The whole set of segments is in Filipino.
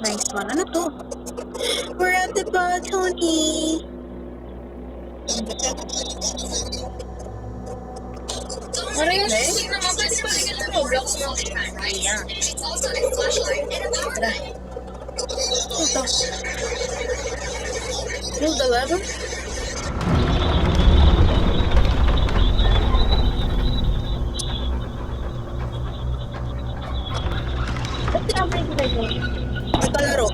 Nice one. Ano to? We're at the balcony. Maria, sino naman pwede ba bigyan ng Roblox mo? Ayan. Tara. Ito. Pull the lever. Ba't tinapay ko tayo? May palaro.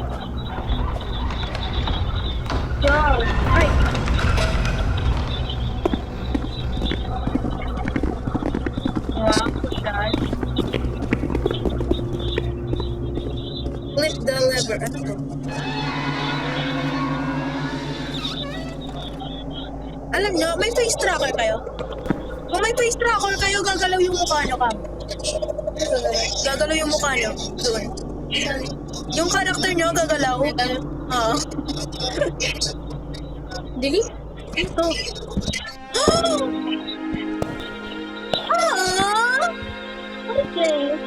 Wow. Ay. Wow, gosh. Flip the lever. Ano to? Alam nyo, may face tracker kayo? Kung may face tracker kayo, gagalaw yung mukha nyo, Kam. Gagalaw yung mukha nyo. Doon. Yung character nyo, gagalaw. Oo. Dili? Ito. Ah! Okay.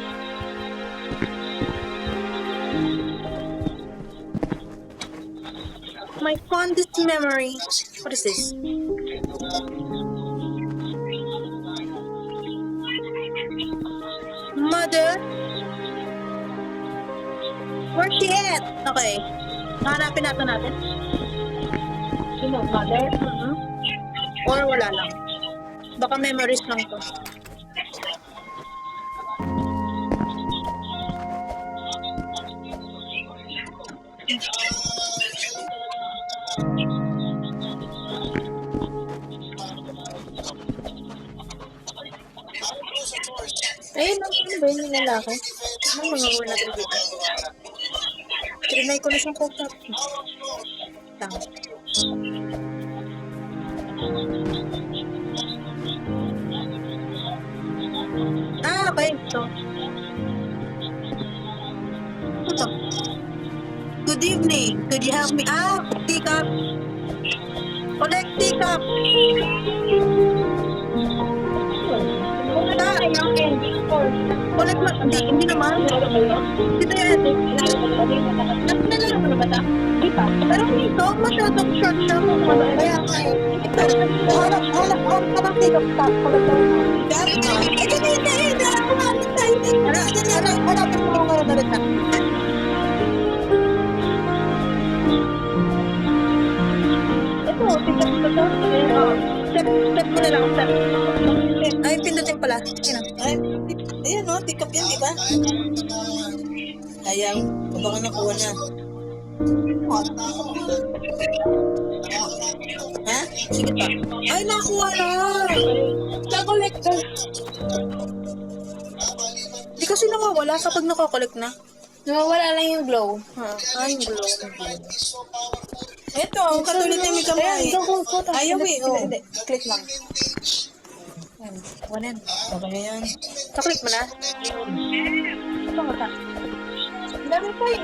My fondest memory. What is this? Mother? Where's she at? Okay. Hanapin natin. Sino, mother? Or wala lang. Baka memories lang to. Ayun, ano ba yung lalaki? Ano mga wala natin dito? Trinay ko na siyang cocktail. Tama. Ah, okay. Ito. Ito. Good evening. Could you help me? Ah, teacup. Collect teacup. Wala na yung ending for. Collect mo. Hindi naman. Dito yan. Nalala mo na ba ito? Di pa. Pero dito, masyadong short siya. Kaya nga eh. Ito. Harap ka ng teacup. Collect mo. Hanapin mo mga karoon na. Ito, tignan mo ito. Step mo na lang. Step. Ay, pindutin pala. Ay, ayan o. Teacup yan, di ba? Ayaw. Baka nakuha na. Ha? Sige pa. Ay, nakuha na. Nakolekta. Di kasi nawawala kapag nakakolect na. Nawawala lang yung glow. Ay, yung glow. Ito, katulad na may kamay. Ayaw eh, oh. Click lang. Yan, wanan. Okay na yan. Kaklik mo na? Ito nga ta. Ang dami pa eh.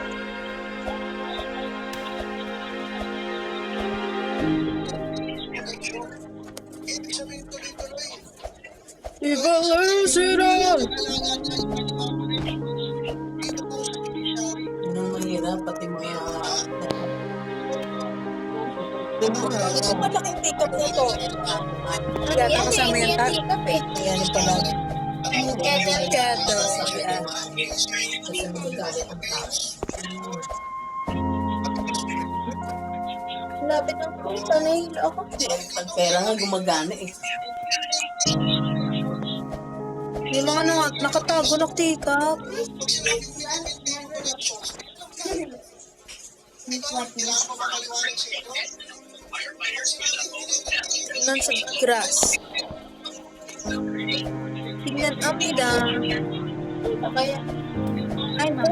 Evolution! Anong mahirap, pati mo yung... Malaking teacup na ito. Kaya kasama yung tat. Ayan yung pala. Kettle. Ayan. Lapit ng puso na hilo ako. Pag pera nga, gumagana eh. Yung mga nakatago na teacup. Tingnan sa grass. Tingnan amida. Kaya, Ay, ma.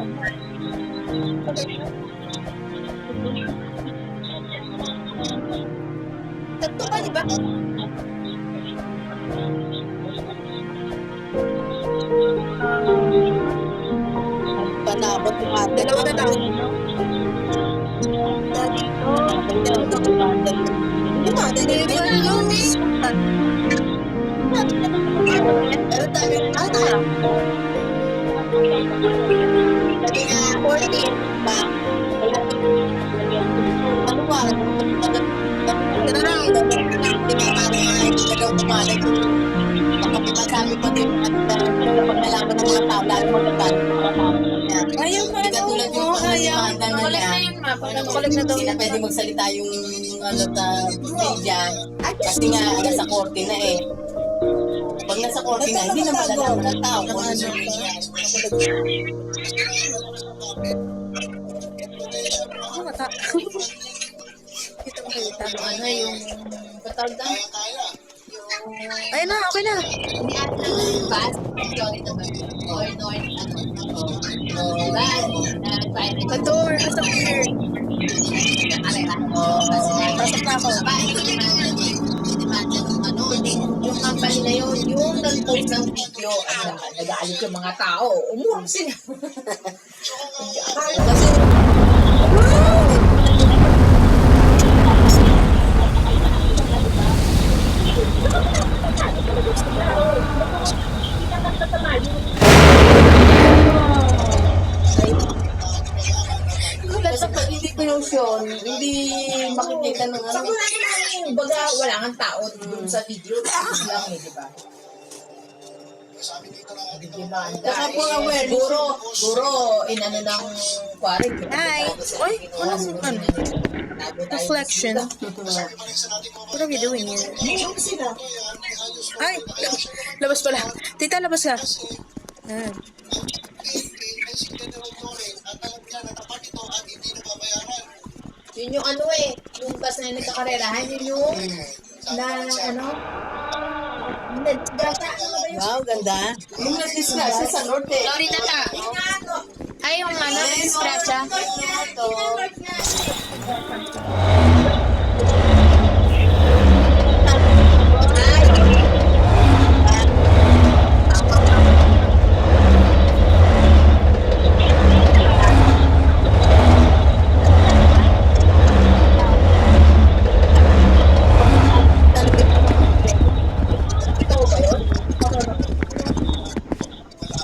tatlo ka, di ba? Panabot yung ate. Dalawa na lang. Dito. Yung ate, dito yung pero dami yung ate. 14. Tara na. Sabi ko din at pag nalaman ng mga tao, lalo magkakaroon ng mga tao. Ayaw pa. Hindi katulad yung pag-demanda na Makulit niya. na yun, ma. Makulit na daw Hindi na yun. pwede magsalita yung media. Kasi nga, nasa korte na eh. Pag nasa korte na, hindi na malalaman ng tao kung ano yung Ano mata? Kita mo kayo tago. Ano yung... patawag na. Ayun na, okay na. Hindi ata ng bus, sorry naman. Or north, ano. The door has appeared. Pasok na ako. Yung company na yun, yung nag-post ng video, nag-aalit yung mga tao, umurong sila. Kasi, kasi pag hindi pinusyon, hindi makikita ng ano. Baga, wala kang tao dun sa video. Tapos lang eh, di ba? Saka po aware, guro, inano ng quarry. Hi. Oy, anong ano? Reflection. What are we doing here? Ay! Labas pala. Tita, labas ka. Ah. Yun yung ano eh, yung bus na nagkakarerahan, yun yung na ano, nagdata, ano ba yun? Wow, ganda. Yung nag-discuss sa norte. Sorry, tata. Ay, yung ano, disgrasya.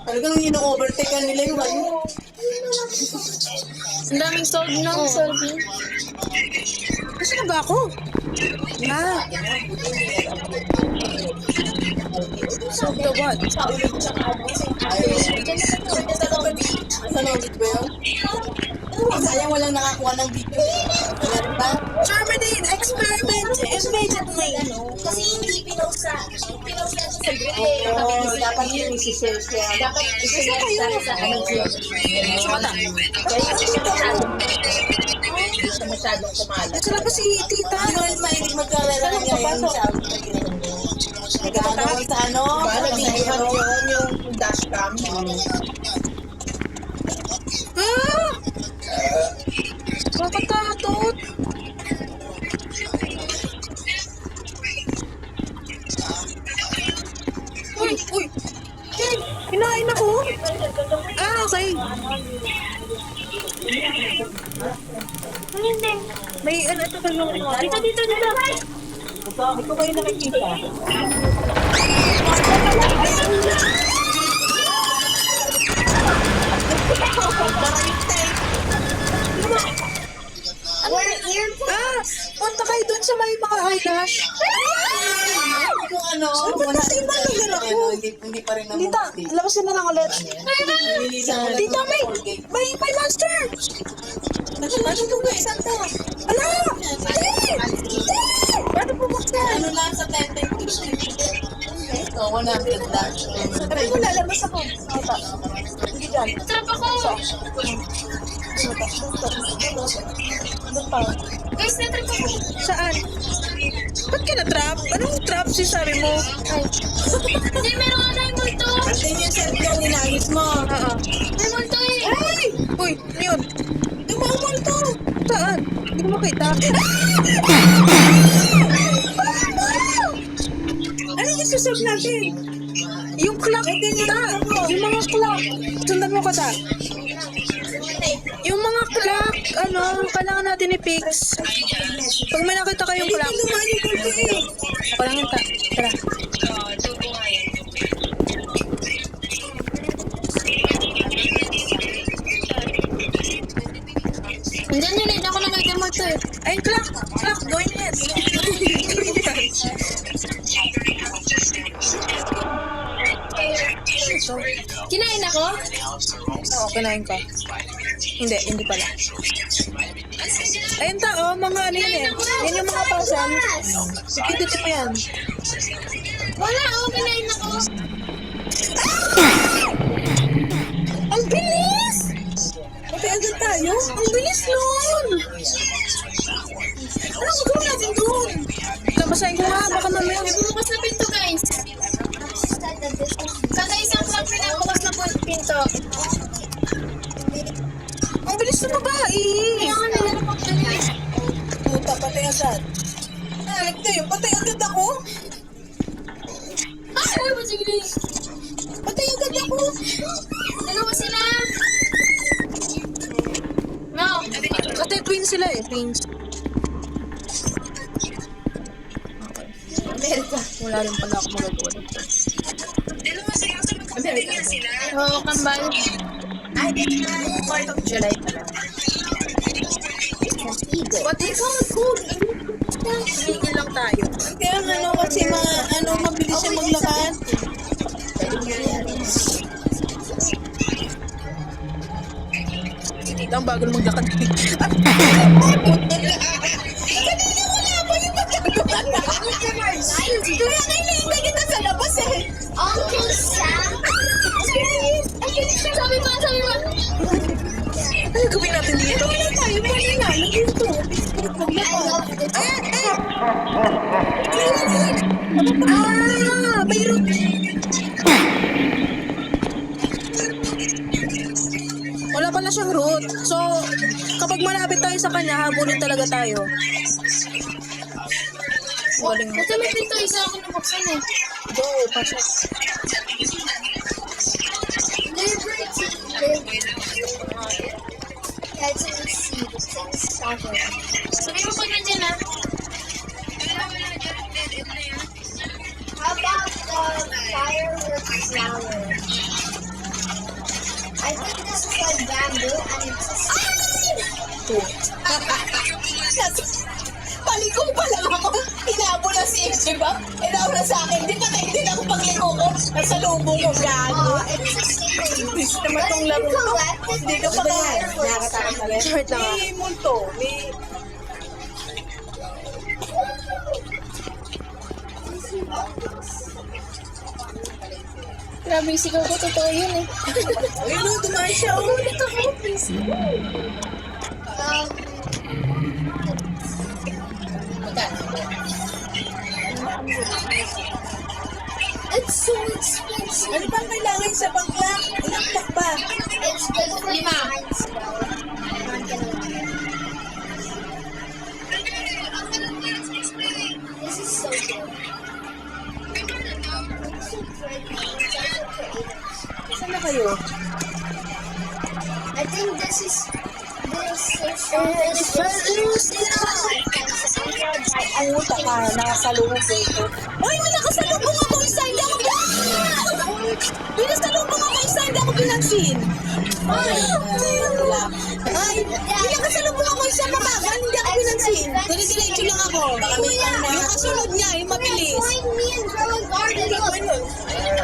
Talagang ino-overtake ka nila yung ano. Ang daming sold ng solving. Kasi na ba ako? Ah. Sold the what? Sa ulit siya ka, Sa logit ba yun? Sayang walang nakakuha ng video. Meron ba? Terminate experiment immediately. kasi hindi pinost sa group eh. Dapat yung isi-share siya. Dapat isa sa ano siya. Kaya hindi siya masyadong kumalat. Sila pa si tita. Hindi naman mahilig magkarera ng ngayon siya. Nag-ano sa ano? Diba, nag-iiwan yun yung dashcam. Ah! Kakatakot. Uy, uy. Kinain ako. Ah, okay. May ano ito kayo. Dito, dito, dito. Ito kayo nakikita. Ah, punta kayo dun sa may mga eyelash. Yung ano, wala rin pa hindi pa rin Tita, naman. labasin na lang ulit. Nililisan ko lang Tita, ng may Colgate. monster. Nagsumasin ko ba? Isang to. Ala! Ano po buksan? Ano lang sa 10 So, 100 lang. Try mo lalabas ako. Tita. Hindi dyan. Trap ako. Doon pa. Guys, na-trap ako. Saan? Ba't ka na-trap? Anong trap si sabi mo? Ay. Hindi, meron ka na yung multo. Kasi yung cellphone nilagis mo. Oo. May multo eh. Ay! Uy, ano yun? Yung mga multo. Saan? Hindi ko makita. Anong isuserve natin? Yung clock. Yung mga clock. Sundan mo ka ta. Yung mga clock, ano, kailangan natin i-fix. Pag may nakita kayong clock. Palangin ta. Tara. Andyan yun eh, ako lang may gamot to eh. Ay, clock, going ahead. Ito. Kinain ako? Oo, kinain ka. Hindi pala. Ayun tao, mga ano yun eh. Yan yung mga pasan. Sikitip mo yan. Wala, kinain ako. Ang bilis! Pati agad tayo? Ang bilis nun! Anong gagawin natin doon? Tabasahin ko nga, baka mamaya. May bumukas na pinto guys. Kada isang clock pinabukas na po yung pinto. Ang bilis na babae! Kaya nga nalala ko dyan. Puta, patay agad. Nalik na yun, patay agad ako. Ay, sige. Patay agad ako. Dalawa sila. No. Kasi twins sila eh, twins. Amerika. Wala rin pala ako magagawa nito. Oo, kambal. Ay, 4th of July pala. What is code? Tumigil lang tayo. Kaya ano kasi mabilis siya maglakad. Dito ang bago maglakad. Kaya kailangan kita sa labas eh. Uncle Sam? Sabi mo. Ano gawin natin dito? Wala tayo, mali na. Dito. Mayroon. Wala pala siyang route. So, kapag malapit tayo sa kanya, habulin talaga tayo. Galing mo. Ito may pinto, isa ako nabuksan eh. Go, pasok. Sabi mo pag nandiyan ah. How about the firework flower? I think this is like bamboo and it's Paliko pa lang ako. Hinabo na si Ije ba? Hinabo na sa akin. Di patay din ako pagliko ko. Nasa lubong ko, gago. it's a sticker. Bis naman But tong if laro you to. collect it, Hindi ka pa fireworks. Short lang ah. May multo. May... Grabe yung sigaw ko, totoo yun eh. Ayun o, dumaan siya. Oh. It's so expensive. Ano bang kailangan sa bangla? Ilakpak pa. It's good for Lima. science though. I'm not gonna lie. This is so good. It's so pretty. It's also creative. Saan na kayo? I think this is Ay, puta ka. Nakasalubong ko. Ay, may nakasalubong ako. Isa, hindi ako May nasalubong ako. Isa, hindi ako pinansin. Ay, may nakasalubong ako. Isa, mabagal. Hindi ako pinansin. Diretso lang ako. Yung kasunod niya, yung mabilis. Find me and grow a garden. Look.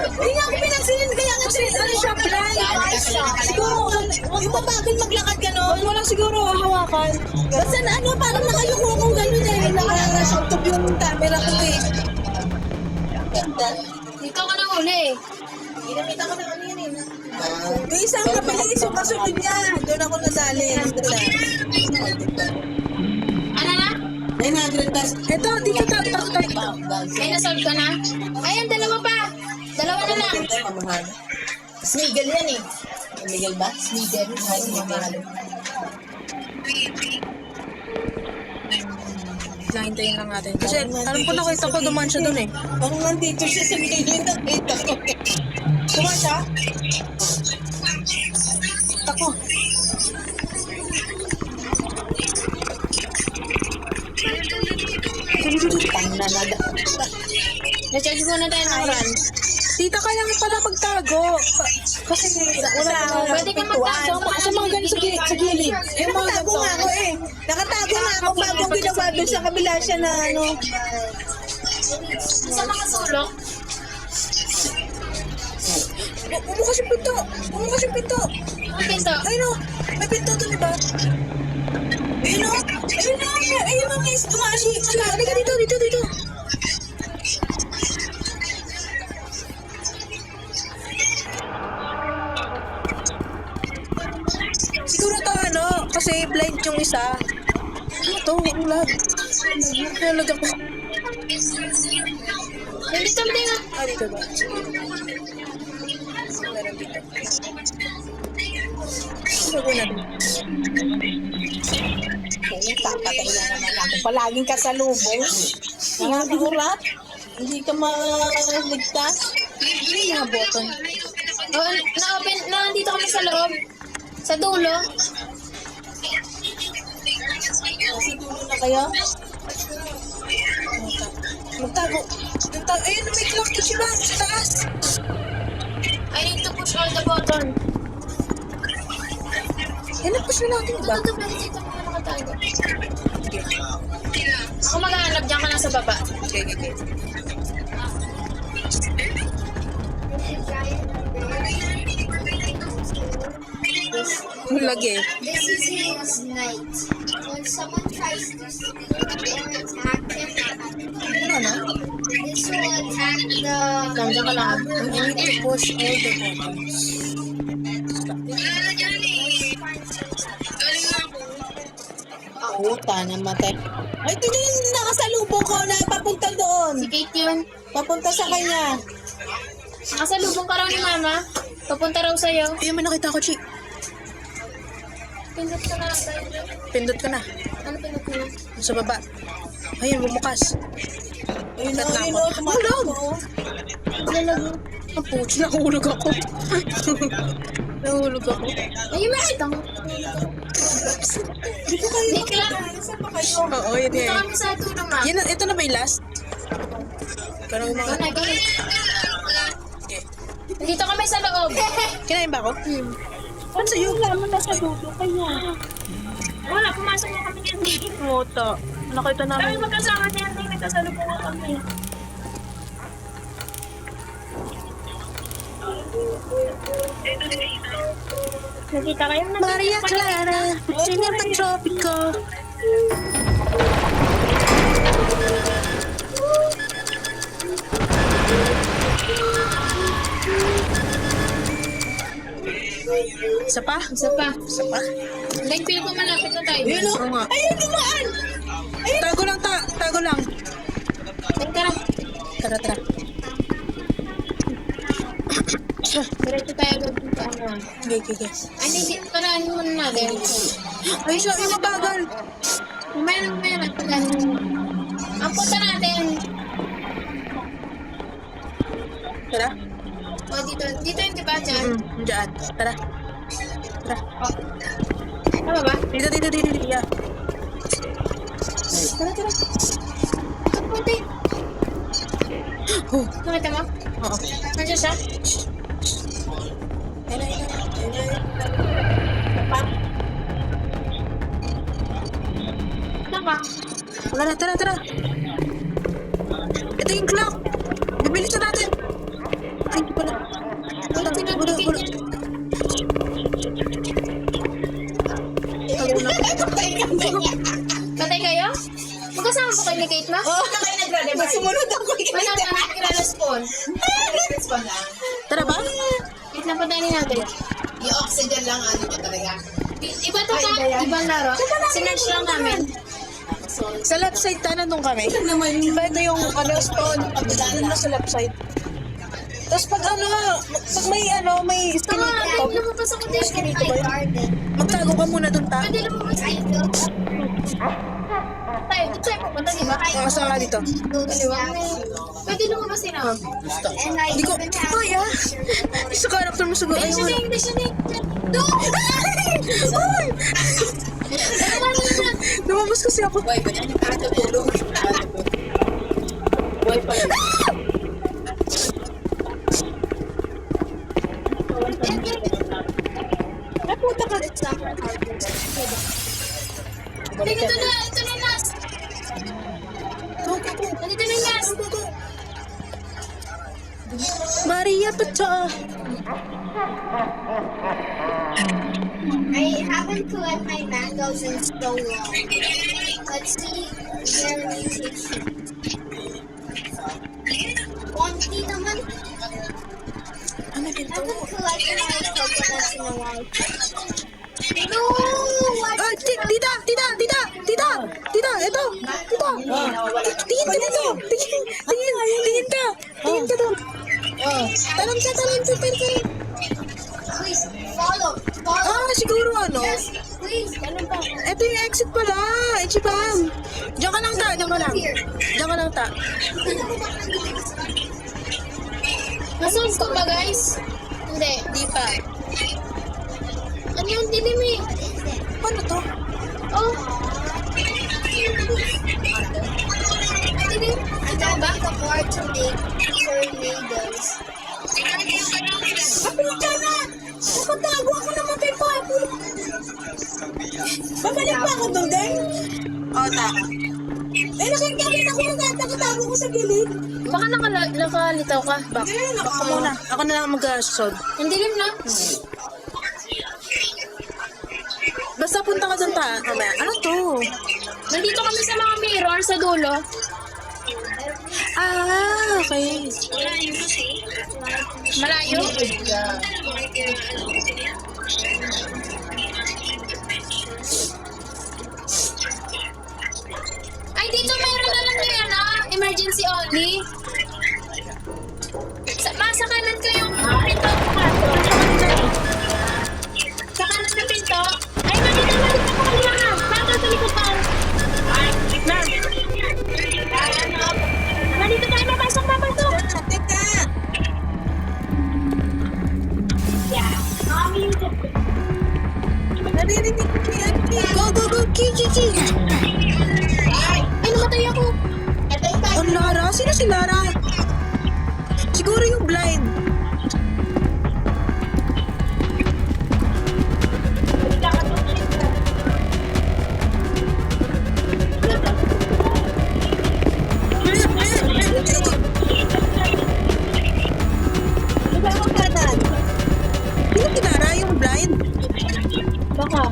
Hindi nga ako pinansin. Kaya nga ano siya, blind. Siguro, yung mabagal maglakad ka, no? Walang siguro hawakan. Basta na ano, parang nakayuko akong gano'n eh. Nakashotob yung camera ko eh. Dito ka nang uli eh. Ginamita ko ng ano yun eh. Yung isang mabilis yung kasunod niya. Doon ako nadali. Ano na? 900 plus. Ito, dito tayo. May nasolve ka na? Ayan, dalawa pa. Dalawa na lang. Smigel yan eh. Smigel ba? Smigel. Ay, Smigel. Hintayin lang natin. Kasi alam ko nakita ko duman siya dun eh. Parang nandito siya sa gilid. Nakita ko. Kuha siya? Ako. Pananada. Na-charge muna tayo ng run. Tita, kailangan pala pagtago. Kasi wala Pwede kang magtago. Sa mga ganun sa gilid. Eh, nakatago nga ako eh. Nakatago nga ako bago ginawa doon sa kabila siya na ano. Sa mga sulok. Bumukas yung pinto. Bumukas yung pinto. Ang pinto. Ayun o. May pinto doon, diba? Ayun o. Ayun o. Ayun o, miss. Tumashi. Halika dito, dito, dito. Siguro to ano, kasi blind yung isa. Ano to? Ang lag. Nalag ako. Nandito mo din. Ah, dito ba? Meron dito. Sabi na dito. Oo, papatay na naman ako. Palaging kasalubong. Nakakagurat. Hindi ka maligtas. Hindi nga button. Oh, na-open. Nandito kami sa loob. Sa dulo. Kasi dulo na kayo. Magtago. Magtago. Ayun, may clock to siya sa taas. I need to push all the button. Yan ang push na natin, diba? Ito, pwede dito mo nakatago. Ako maghahanap dyan ka na sa baba. Okay, okay, okay. Lagi. This is his night. When someone tries to steal or attack him, Ano? this will attack the. Nandiyan ka lang. I need to push all the buttons. Puta namatay. Ay, ito yung nakasalubong ko na papunta doon. Si Kate yun. Papunta sa kanya. Nakasalubong ka raw ni Mama. Papunta raw sa'yo. Ayun, may nakita ko, Chi. Pindot ka na. Pindot ka na. Ano pindot mo na? Sa baba. Ayun, bumukas. Ayun na, ayun na. Hulog! Lalago. Ang puti, nahulog ako. Nahulog ako. Ayun, makita mo. Dito kayo. Nick lang. Oo, yun Dito yan. kami sa dulo, Ma. Yan, ito na ba yung last? Parang Ikaw mga... na, ikaw na. Dito kami sa loob. Kinain ba ako? Ano sa'yo? Wala mo na sa dulo kanya. Wala, pumasok na kami yan. Mota. Nakita Kami namin. magkasama na yan. Nagkasalubong na kami. Nakita kayo na. Maria Clara, Cinema Tropico. Isa pa? Isa pa. Isa pa? Like, feel ko malapit na tayo. Ayun o. Ayun, dumaan! Tago lang, tago lang. Like, tara. Tara, tara. Diretso tayo agad dito. Ano? Okay, okay, okay. Ay, hindi. Tarahin muna natin. Ay, siya, yung mabagal. Mamaya na. Tarahin muna. Ang punta natin. Tara. O, dito. Dito yung diba dyan? Diyan. Tara. Tara. Tama ba? Dito, dito, dito, dito. Yeah. Tara, tara. Ito, punti. Oh. Nakita mo? Oo. Nandiyan siya? Ayun, ayun, ayun, ayun. Naka. Wala na, tara, tara. Ito yung clock. Bibilisan natin. Ay, hindi pala. Wala, pinapigil wala. niya. Tago na. Patay kayo? Magkasama po kayo ni Kate, ma? Oh, kayo nagre-revive. Sumunod ako. Wala na, nag-respond. Respond lang. Tara ba? Wait lang, patayin natin. Yung oxygen lang, ano ba talaga? Iba to ka? Ibang laro? Sinerge lang namin. Sa left side, nandun kami. Diba ito yung ano, spawn. Doon na sa left side. Tapos pag ano, pag may skin Tama, dito, babe, lumabas ako dito. dito ba yun? Magtago ka muna doon, ta. Pwede lumabas dito. Tayo, dito tayo pupunta, di ba? Asa ka dito. Kaliwa. Pwede lumabas din ako. And I Hindi ko, even have ay ah. Sa character mo siguro, Ay, ay siya wala. din, siya din. Ay! Lumabas kasi ako. Boy, ba yan yung katulog? Boy, pala. Yan, Ito na yung last. Nandito na yung last. Maria Pacha. I haven't collected my mangoes in so long. Let's see where we take you. Konti naman. Ano I dito? haven't collected my coconuts in a while. No! What? Ah, tita, ito. Tita. Tingin ka dito. Tingin ka. Tingin ka doon. Talam ka. Please, follow. Ah, siguro ano? Yes, please. Ganun ba? Ito yung exit pala. Ichibam. Diyan ka lang ta. Nasolve ko ba, guys? Hindi. Di pa. Ano yung dilim eh? Ano to? Oh, I don't make the more to make tornadoes. Kapit ka na! Napatago ako ng mapipapo. Babalik pa ako doon, Deng? Ta. Nakikita ko na nakatago ko sa gilid. baka nakalitaw ka. Baka muna. Ako na lang mag-solve. Ang dilim na. Basta punta ka doon ta. Mamaya. Ano to? Nandito kami sa mga mirror sa dulo. Ah, okay. Malayo. Ay, dito mayroon na lang yan, emergency only. Sa kanan kayong pinto. Sa kanan na pinto. Ay, makita mo kanila ka. Bakit sa likod pa? Nandito tayo, papasok. Teka! Naririnig ko yan. Go. Ki. Ay, namatay ako. Oh, Lara? Sino si Lara? Siguro yung blind. Diba ang kanan? Sino si Lara? Yung blind? Baka.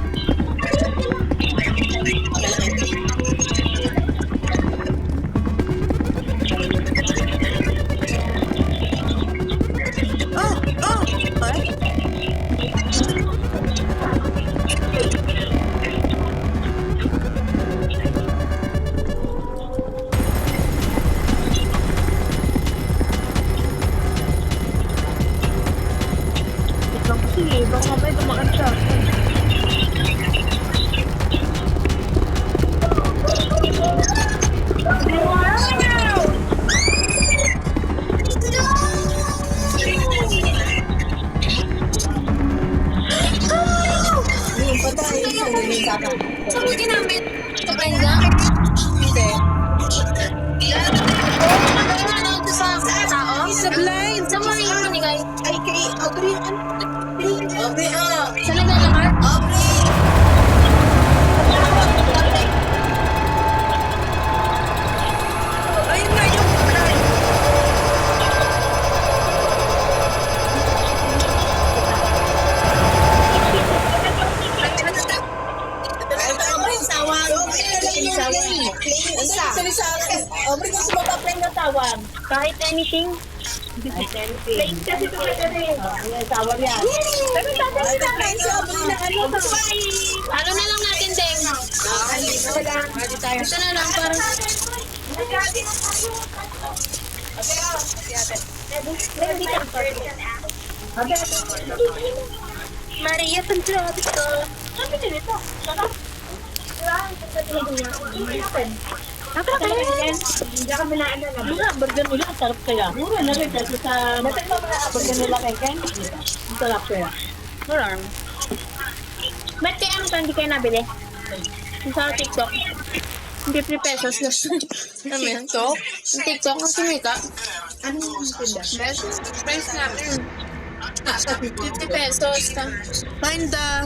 Ay. Kasi, baka may dumaan siya. Yung patay. Saan mo ginamit? Sa Brenda? Hindi. Ano ito sa tao? Sa blind. Saan mo rin binigay? Ay, kay Aubrey. Aubrey, Sa naglalakad? Ayun nga yung blind. Aubrey, tawag. Aubrey, gusto mo pa play na tawag? Kahit anything? Ano na lang natin, Deng? Ito na lang, parang... Maria Pantrabico. Burger nila, sarap kaya. Mura na rin kasi sa... Burger nila kay Ken. Sarap kaya. Marami. Ba't kaya ano hindi kayo nabili? Yung sa TikTok. 50 pesos na. Ano yan? To? Yung TikTok, ang sumika. Ano yung tinda? Price natin. 50 pesos. Find the